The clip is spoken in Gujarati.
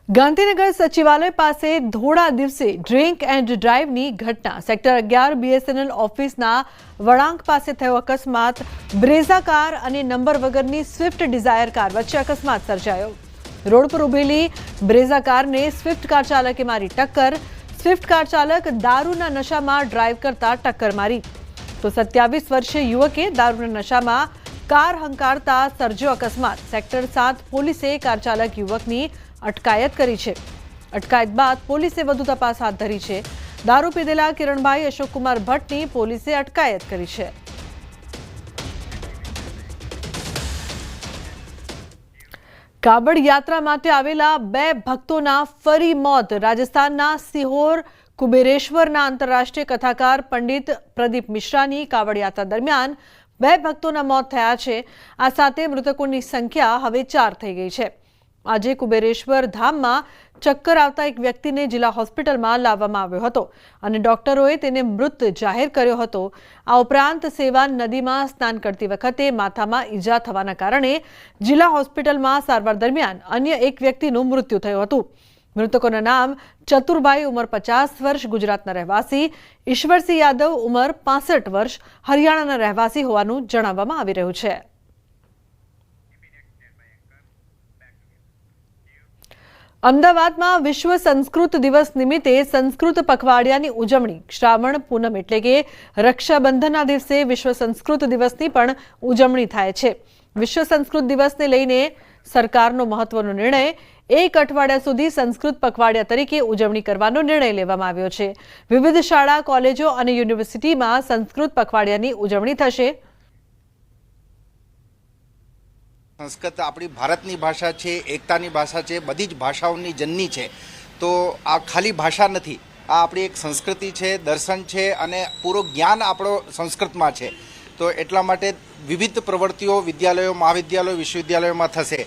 ગાંધીનગર સચિવાલય પાસે ધોળા દિવસે ડ્રિંક એન્ડ ડ્રાઈવની ઘટના સેક્ટર 11 બીએસએનએલ ઓફિસના વળાંક પાસે થયો અકસ્માત। બ્રેઝા કાર અને નંબર વગરની સ્વિફ્ટ ડિઝાયર કાર વચ્ચે અકસ્માત સર્જાયો। રોડ પર ઉભેલી બ્રેઝા કારને સ્વિફ્ટ કાર ચાલકે મારી ટક્કર। સ્વિફ્ટ કાર ચાલક દારૂના નશામાં ડ્રાઈવ કરતા ટક્કર મારી તો 27 વર્ષીય યુવકે દારૂના નશામાં કાર હંકારતા સર્જ્યો અકસ્માત। સેક્ટર 7 પોલીસે કાર ચાલક યુવકની અટકાયત કરી છે। અટકાયત બાદ પોલીસે વધુ તપાસ હાથ ધરી છે। દારૂ પીધેલા કિરણભાઈ અશોક કુમાર ભટ્ટની પોલીસે અટકાયત કરી છે। કાવડ યાત્રા માટે આવેલા 2 ભક્તોના ફરી મોત। રાજસ્થાનના સિહોર કુબેરેશ્વરના આંતરરાષ્ટ્રીય કથાકાર પંડિત પ્રદીપ મિશ્રાની કાવડ યાત્રા દરમિયાન 2 ભક્તોના મોત થયા છે। આ સાથે મૃતકોની સંખ્યા હવે 4 થઈ ગઈ છે। આજે કુબેરેશ્વર ધામમાં ચક્કર આવતા એક વ્યક્તિને જિલ્લા હોસ્પિટલમાં લાવવામાં આવ્યો હતો અને ડોક્ટરોએ તેને મૃત જાહેર કર્યો હતો। આ ઉપરાંત સેવાન નદીમાં સ્નાન કરતી વખતે માથામાં ઈજા થવાના કારણે જિલ્લા હોસ્પિટલમાં સારવાર દરમિયાન અન્ય એક વ્યક્તિનું મૃત્યુ થયું હતું। મૃતકોના નામ ચતુરભાઈ ઉંમર 50 વર્ષ ગુજરાતના રહેવાસી, ઈશ્વરસિંહ યાદવ ઉંમર 65 વર્ષ હરિયાણાના રહેવાસી હોવાનું જણાવવામાં આવી રહ્યું છે। અમદાવાદમાં વિશ્વ સંસ્કૃત દિવસ નિમિત્તે સંસ્કૃત પખવાડિયાની ઉજવણી। શ્રાવણ પૂનમ એટલે કે રક્ષાબંધનના દિવસે વિશ્વ સંસ્કૃત દિવસની પણ ઉજવણી થાય છે। વિશ્વ સંસ્કૃત દિવસને લઈને સરકારનો મહત્વનો નિર્ણય 1 અઠવાડિયા સુધી સંસ્કૃત પખવાડિયા તરીકે ઉજવણી કરવાનો નિર્ણય લેવામાં આવ્યો છે। વિવિધ શાળા, કોલેજો અને યુનિવર્સિટીમાં સંસ્કૃત પખવાડિયાની ઉજવણી થશે। संस्कृत अपनी भारतनी भाषा है, एकतानी भाषा है, बधी ज भाषाओनी जननी है। तो आ खाली भाषा नहीं, आ अपनी एक संस्कृति है, दर्शन है अने पूरो ज्ञान आपणो संस्कृत में है। तो एटला माटे विविध प्रवृत्तिओ विद्यालयों, महाविद्यालयों, विश्वविद्यालयों में थशे।